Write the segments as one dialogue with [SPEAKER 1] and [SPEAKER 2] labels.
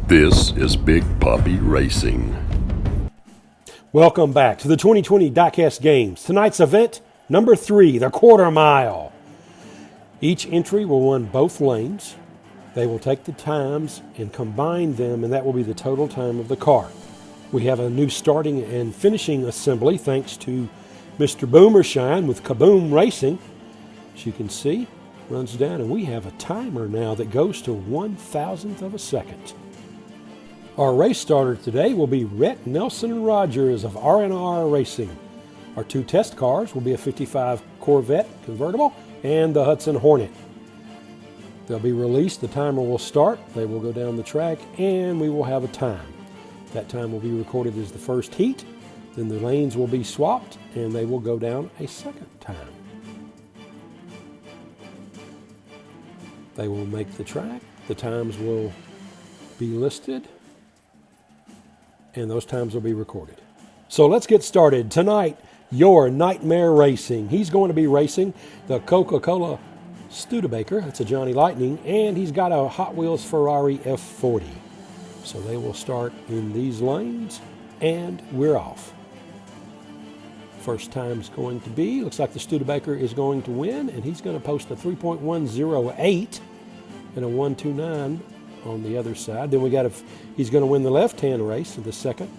[SPEAKER 1] This is Big Poppy Racing.
[SPEAKER 2] Welcome back to the 2020 Diecast Games. Tonight's event, number 3, the quarter mile. Each entry will run both lanes. They will take the times and combine them, and that will be the total time of the car. We have a new starting and finishing assembly thanks to Mr. Boomershine with Kaboom Racing. As you can see, runs down, and we have a timer now that goes to 1,000th of a second. Our race starter today will be Rhett Nelson Rogers of R&R Racing. Our 2 test cars will be a 55 Corvette convertible and the Hudson Hornet. They'll be released, the timer will start, they will go down the track, and we will have a time. That time will be recorded as the first heat, then the lanes will be swapped, and they will go down a second time. They will make the track, the times will be listed, and those times will be recorded. So let's get started. Tonight, your Nightmare Racing. He's going to be racing the Coca-Cola Studebaker. That's a Johnny Lightning. And he's got a Hot Wheels Ferrari F40. So they will start in these lanes, and we're off. First time's going to be, looks like the Studebaker is going to win, and he's going to post a 3.108 and a 129 on the other side. Then he's going to win the left-hand race in the second,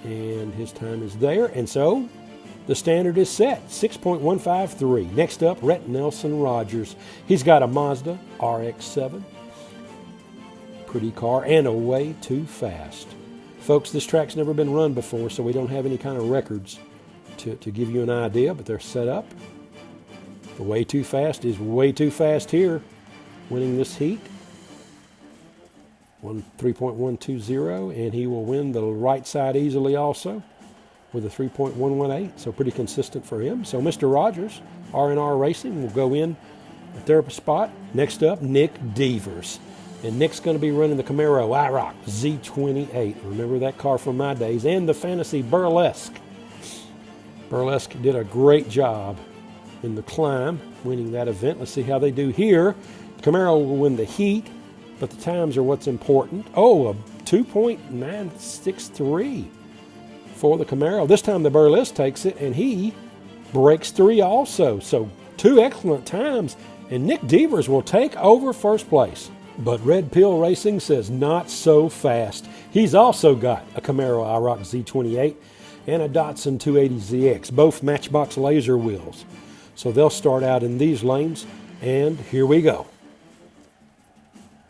[SPEAKER 2] and his time is there. And so the standard is set, 6.153. Next up, Rhett Nelson Rogers. He's got a Mazda RX-7. Pretty car, and a way too fast. Folks, this track's never been run before, so we don't have any kind of records to give you an idea, but they're set up. The way too fast is way too fast here, winning this heat. 3.120, and he will win the right side easily also with a 3.118, so pretty consistent for him. So Mr. Rogers, R&R Racing, will go in at their spot. Next up, Nick Devers. And Nick's going to be running the Camaro IROC Z28. Remember that car from my days. And the Fantasy Burlesque. Burlesque did a great job in the climb, winning that event. Let's see how they do here. Camaro will win the heat, but the times are what's important. Oh, a 2.963 for the Camaro. This time the Burlesque takes it, and he breaks 3 also. So 2 excellent times, and Nick Devers will take over first place. But Red Pill Racing says not so fast. He's also got a Camaro IROC Z28 and a Datsun 280ZX, both Matchbox laser wheels. So they'll start out in these lanes, and here we go.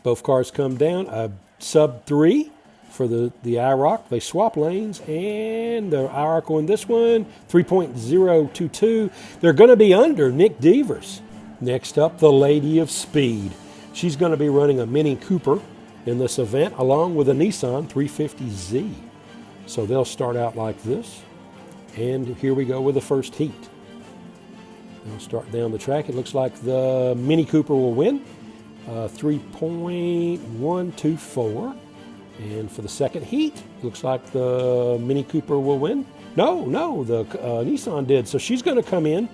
[SPEAKER 2] Both cars come down, a sub 3 for the IROC. They swap lanes, and the IROC on this one, 3.022. They're going to be under Nick Devers. Next up, the Lady of Speed. She's going to be running a Mini Cooper in this event, along with a Nissan 350Z. So they'll start out like this, and here we go with the first heat. They'll start down the track. It looks like the Mini Cooper will win. 3.124, and for the second heat, looks like the Mini Cooper will win. No, the Nissan did. So she's going to come in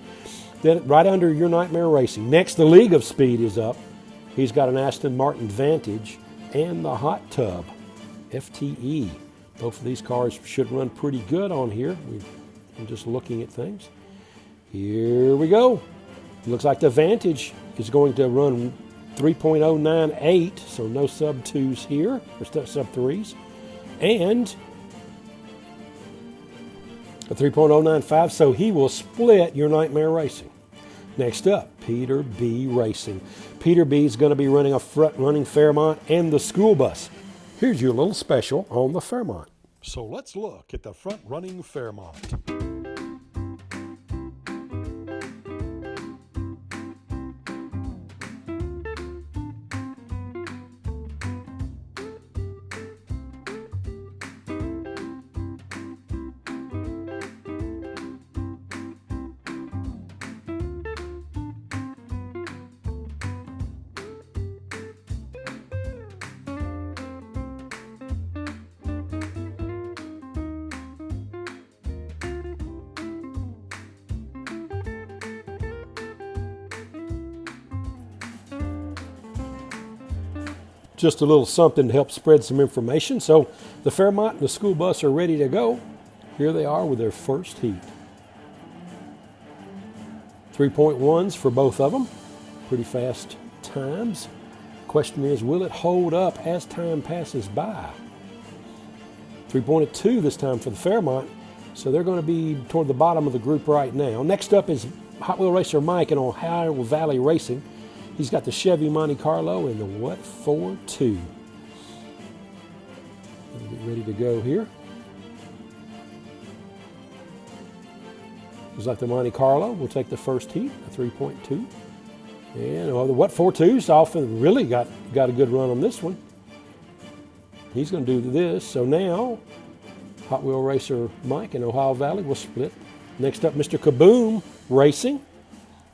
[SPEAKER 2] then right under your Nightmare Racing. Next, the League of Speed is up. He's got an Aston Martin Vantage and the Hot Tub FTE. Both of these cars should run pretty good on here. I'm just looking at things. Here we go. Looks like the Vantage is going to run 3.098, so no sub 2s here, or sub 3s, and a 3.095, so he will split your Nightmare Racing. Next up, Peter B. Racing. Peter B. is going to be running a front-running Fairmont and the school bus. Here's your little special on the Fairmont. So let's look at the front-running Fairmont. just a little something to help spread some information. So the Fairmont and the school bus are ready to go. Here they are with their first heat. 3.1s for both of them. Pretty fast times. Question is, will it hold up as time passes by? 3.2 this time for the Fairmont. So they're going to be toward the bottom of the group right now. Next up is Hot Wheel Racer Mike in Ohio Valley Racing. He's got the Chevy Monte Carlo and the what 4.2. We'll get ready to go here. Looks like the Monte Carlo will take the first heat, a 3.2. And the what 4.2's often really got a good run on this one. He's going to do this. So now Hot Wheel Racer Mike in Ohio Valley will split. Next up, Mr. Kaboom Racing.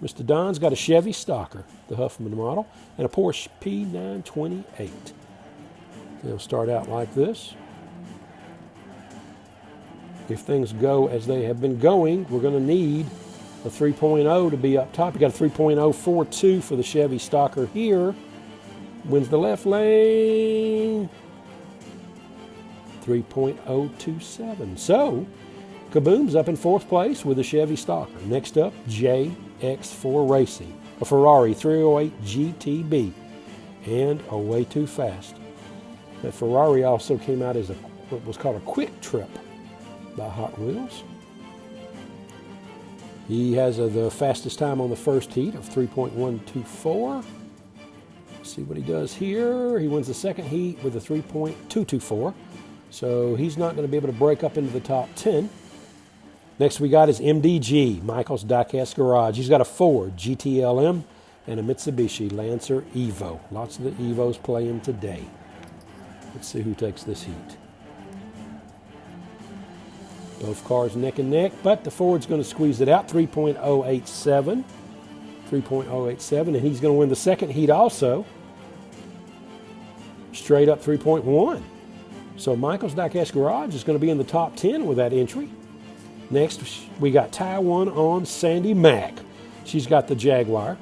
[SPEAKER 2] Mr. Don's got a Chevy Stalker, the Huffman model, and a Porsche P928. They'll start out like this. If things go as they have been going, we're going to need a 3.0 to be up top. You got a 3.042 for the Chevy Stalker here. Wins the left lane. 3.027. So, Kaboom's up in fourth place with the Chevy Stalker. Next up, JX4 Racing, a Ferrari 308 GTB, and a Way Too Fast. That Ferrari also came out as what was called a quick trip by Hot Wheels. He has the fastest time on the first heat of 3.124. See what he does here. He wins the second heat with a 3.224. So he's not going to be able to break up into the top 10. Next we got is MDG, Michael's Diecast Garage. He's got a Ford GTLM and a Mitsubishi Lancer Evo. Lots of the Evos playing today. Let's see who takes this heat. Both cars neck and neck, but the Ford's going to squeeze it out, 3.087. 3.087, and he's going to win the second heat also. Straight up 3.1. So Michael's Diecast Garage is going to be in the top 10 with that entry. Next, we got Taiwan on Sandy Mack. She's got the Jaguar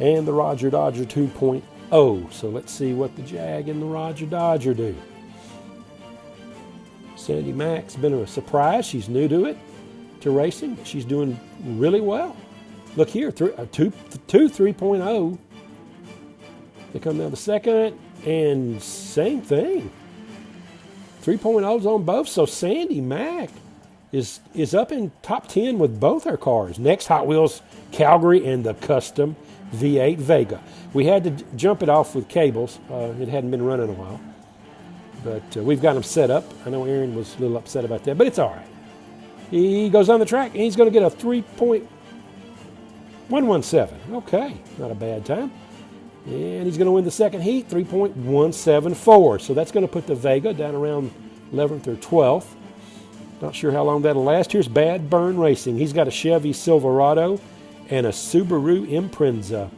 [SPEAKER 2] and the Roger Dodger 2.0. So let's see what the Jag and the Roger Dodger do. Sandy Mack's been a surprise. She's new to it, to racing. But she's doing really well. Look here, 3.0. They come down the second, and same thing. 3.0s on both. So Sandy Mack is up in top 10 with both her cars. Next, Hot Wheels Calgary and the custom V8 Vega. We had to jump it off with cables. It hadn't been running a while. But we've got them set up. I know Aaron was a little upset about that, but it's all right. He goes on the track, and he's going to get a 3.117. Okay, not a bad time. And he's going to win the second heat, 3.174. So that's going to put the Vega down around 11th or 12th. Not sure how long that'll last. Here's Bad Burn Racing. He's got a Chevy Silverado and a Subaru Impreza.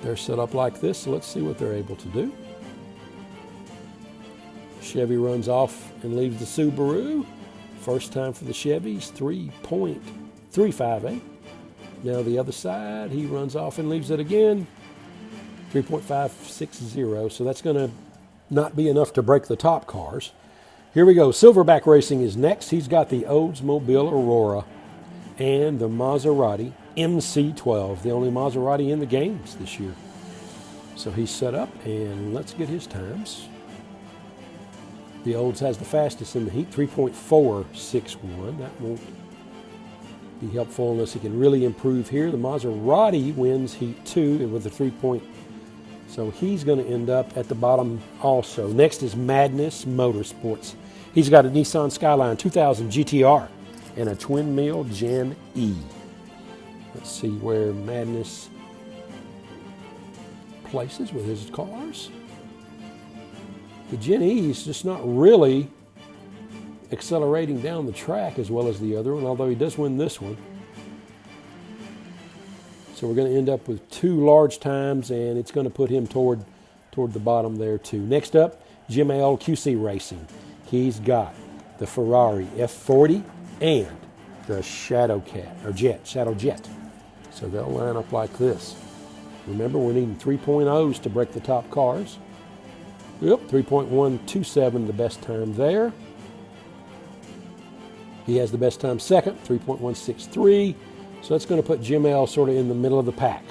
[SPEAKER 2] They're set up like this, so let's see what they're able to do. Chevy runs off and leaves the Subaru. First time for the Chevys, 3.358. Now the other side, he runs off and leaves it again, 3.560. So that's going to not be enough to break the top cars. Here we go. Silverback Racing is next. He's got the Oldsmobile Aurora and the Maserati MC12, the only Maserati in the games this year. So he's set up, and let's get his times. The Olds has the fastest in the heat, 3.461. That won't be helpful unless he can really improve here. The Maserati wins heat 2 with a 3 point. So he's going to end up at the bottom also. Next is Madness Motorsports. He's got a Nissan Skyline 2000 GTR and a twin mill Gen E. Let's see where Madness places with his cars. The Gen E is just not really accelerating down the track as well as the other one, although he does win this one. So we're going to end up with 2 large times, and it's going to put him toward the bottom there too. Next up, Jim L. QC Racing. He's got the Ferrari F40 and the Shadow Jet. So they'll line up like this. Remember, we're needing 3.0s to break the top cars. Yep, 3.127, the best time there. He has the best time second, 3.163. So that's going to put Jim L sort of in the middle of the pack.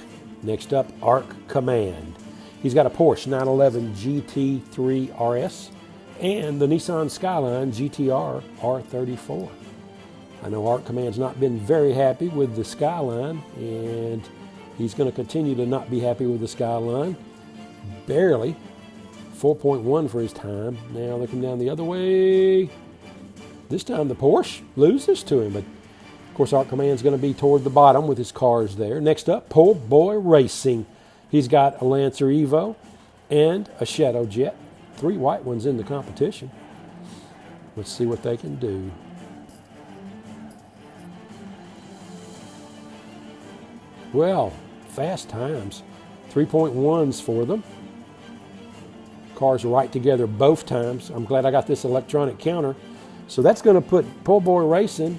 [SPEAKER 2] Next up, Arc Command. He's got a Porsche 911 GT3 RS and the Nissan Skyline GTR R34. I know Arc Command's not been very happy with the Skyline, and he's going to continue to not be happy with the Skyline. Barely. 4.1 for his time. Now they come down the other way. This time the Porsche loses to him, but of course Arc Command's going to be toward the bottom with his cars there. Next up, Po' Boy Racing. He's got a Lancer Evo and a Shadow Jet. 3 white ones in the competition. Let's see what they can do. Well, fast times. 3.1s for them. Cars are right together both times. I'm glad I got this electronic counter. So that's going to put Po' Boy Racing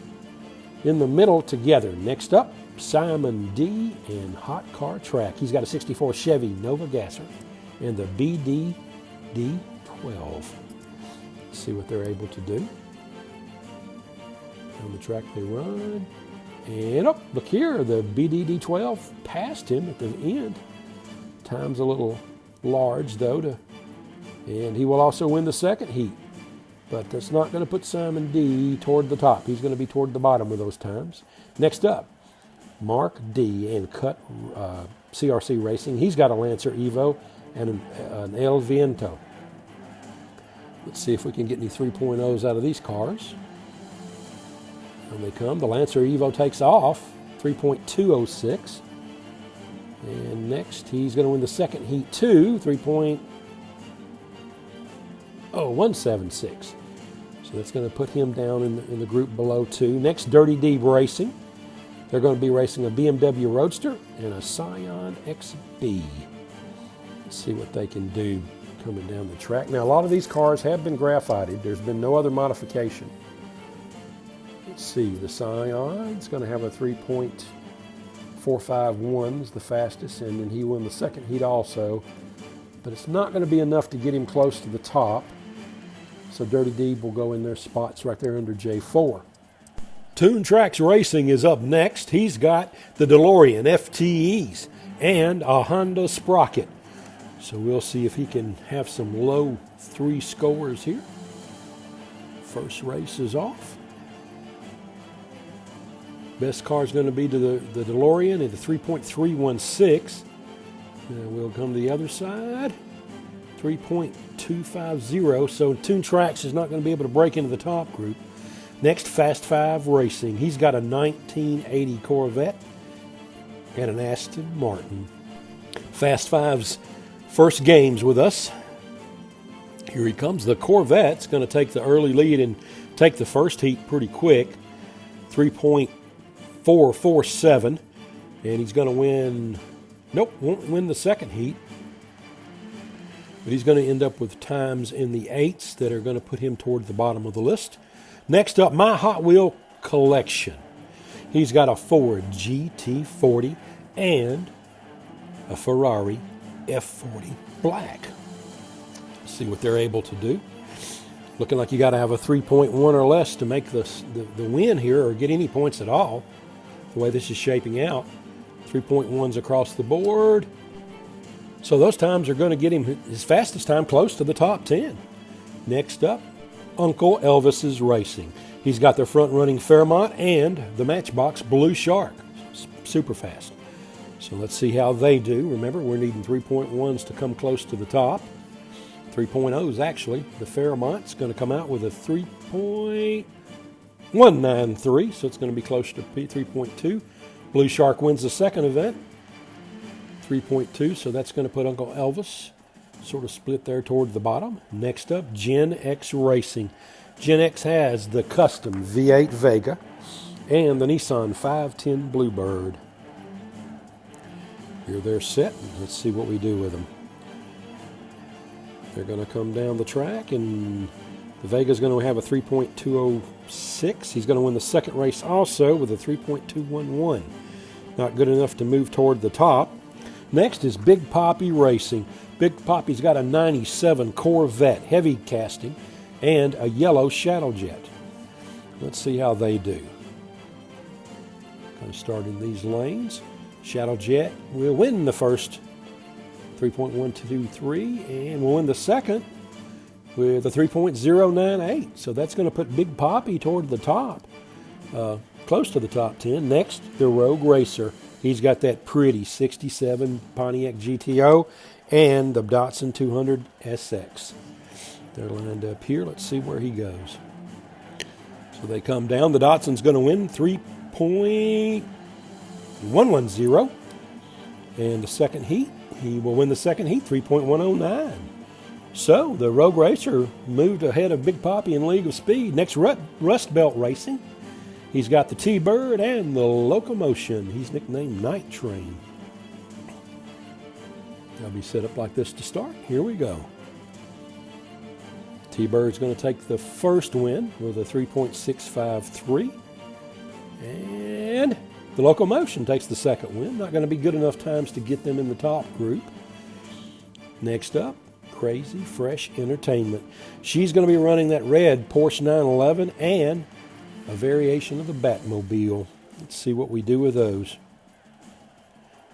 [SPEAKER 2] in the middle together. Next up, Simon D and Hot Car Track. He's got a 64 Chevy Nova Gasser and the BDD12. Let's see what they're able to do. On the track they run. And oh, look here, the BDD12 passed him at the end. Time's a little large though, and he will also win the second heat. But that's not going to put Simon D toward the top. He's going to be toward the bottom with those times. Next up, Mark D and Cut CRC Racing. He's got a Lancer Evo and an El Viento. Let's see if we can get any 3.0s out of these cars. And they come. The Lancer Evo takes off, 3.206. And next, he's going to win the second heat too, 3.0176. So that's going to put him down in the group below 2. Next, Dirty D Racing. They're going to be racing a BMW Roadster and a Scion XB. Let's see what they can do coming down the track. Now, a lot of these cars have been graphited. There's been no other modification. Let's see, the Scion's going to have a 3.451, the fastest, and then he won the second heat also. But it's not going to be enough to get him close to the top. So Dirty D will go in their spots right there under J4. Toon Tracks Racing is up next. He's got the DeLorean FTEs and a Honda Sprocket. So we'll see if he can have some low 3 scores here. First race is off. Best car is going to be to the DeLorean at the 3.316. And we'll come to the other side. 3.250. So Toon Tracks is not going to be able to break into the top group. Next, Fast 5 Racing. He's got a 1980 Corvette and an Aston Martin. Fast 5's first games with us. Here he comes. The Corvette's going to take the early lead and take the first heat pretty quick. 3.447. And he's going to win. Nope, won't win the second heat. But he's going to end up with times in the 8s that are going to put him toward the bottom of the list. Next up, my Hot Wheel collection. He's got a Ford GT40 and a Ferrari F40 Black. Let's see what they're able to do. Looking like you got to have a 3.1 or less to make the win here or get any points at all, the way this is shaping out. 3.1s across the board. So those times are going to get him his fastest time close to the top 10. Next up, Uncle Elvis's Racing. He's got their front-running Fairmont and the Matchbox Blue Shark. Super fast. So let's see how they do. Remember, we're needing 3.1s to come close to the top. 3.0s, actually. The Fairmont's going to come out with a 3.193, so it's going to be close to 3.2. Blue Shark wins the second event. 3.2, so that's going to put Uncle Elvis sort of split there toward the bottom. Next up, Gen X Racing. Gen X has the custom V8 Vega and the Nissan 510 Bluebird. Here they're set. Let's see what we do with them. They're going to come down the track, and the Vega's going to have a 3.206. He's going to win the second race also with a 3.211. Not good enough to move toward the top. Next is Big Poppy Racing. Big Poppy's got a 97 Corvette heavy casting and a yellow Shadow Jet. Let's see how they do. Kind of start in these lanes. Shadow Jet will win the first 3.123 and will win the second with a 3.098. So that's going to put Big Poppy toward the top, close to the top 10. Next, the Rogue Racer. He's got that pretty 67 Pontiac GTO and the Datsun 200 SX. They're lined up here. Let's see where he goes. So they come down. The Datsun's going to win 3.110. And the second heat, he will win the second heat, 3.109. So the Rogue Racer moved ahead of Big Poppy in League of Speed. Next, Rust Belt Racing. He's got the T-Bird and the Locomotion. He's nicknamed Night Train. They'll be set up like this to start. Here we go. T-Bird's going to take the first win with a 3.653. And the Locomotion takes the second win. Not going to be good enough times to get them in the top group. Next up, Crazy Fresh Entertainment. She's going to be running that red Porsche 911 and a variation of the Batmobile. Let's see what we do with those.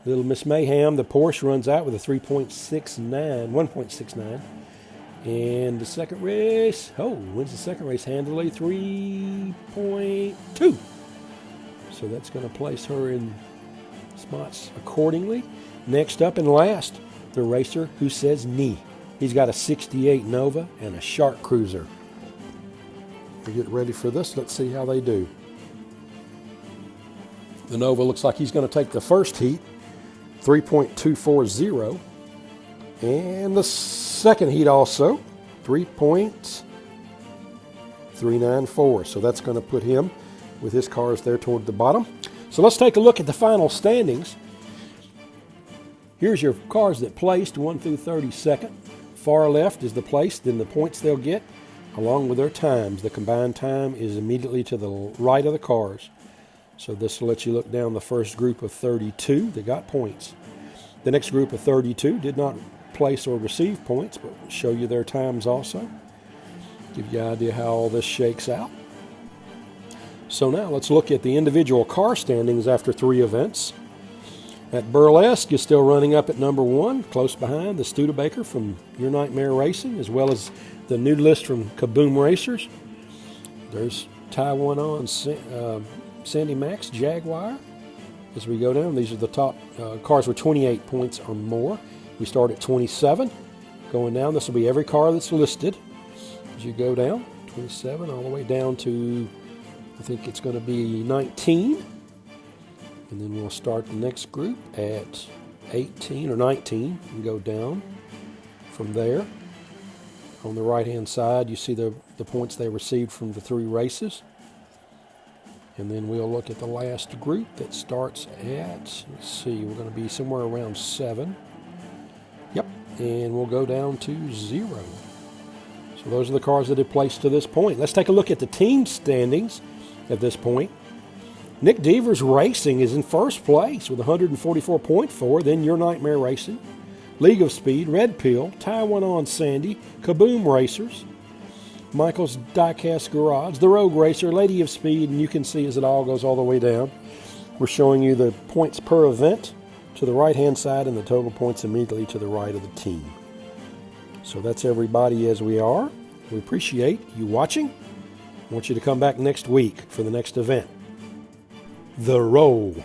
[SPEAKER 2] Little Miss Mayhem, the Porsche runs out with a 1.69. And the second race, wins the second race handily, 3.2. So that's going to place her in spots accordingly. Next up and last, the racer who says knee. He's got a 68 Nova and a Shark Cruiser. We get ready for this. Let's see how they do. The Nova looks like he's going to take the first heat, 3.240. And the second heat also, 3.394. So that's going to put him with his cars there toward the bottom. So let's take a look at the final standings. Here's your cars that placed 1 through 32nd. Far left is the place, then the points they'll get, along with their times. The combined time is immediately to the right of the cars. So this will let you look down the first group of 32 that got points. The next group of 32 did not place or receive points, but will show you their times also. Give you an idea how all this shakes out. So now let's look at the individual car standings after 3 events. At Burlesque is still running up at number 1, close behind the Studebaker from Your Nightmare Racing, as well as the new list from Kaboom Racers. There's Taiwan on Sandy Max Jaguar. As we go down, these are the top cars with 28 points or more. We start at 27. Going down, this will be every car that's listed. As you go down, 27 all the way down to, I think it's going to be 19. And then we'll start the next group at 18 or 19 and go down from there. On the right-hand side, you see the points they received from the 3 races. And then we'll look at the last group that starts at, let's see, we're going to be somewhere around 7. Yep, and we'll go down to 0. So those are the cars that have placed to this point. Let's take a look at the team standings at this point. Nick Devers Racing is in first place with 144.4. Then Your Nightmare Racing, League of Speed, Red Pill, Taiwan on Sandy, Kaboom Racers, Michael's Diecast Garage, the Rogue Racer, Lady of Speed, and you can see as it all goes all the way down. We're showing you the points per event to the right-hand side and the total points immediately to the right of the team. So that's everybody as we are. We appreciate you watching. I want you to come back next week for the next event. The Roll.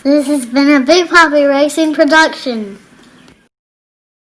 [SPEAKER 3] This has been a Big Poppy Racing production.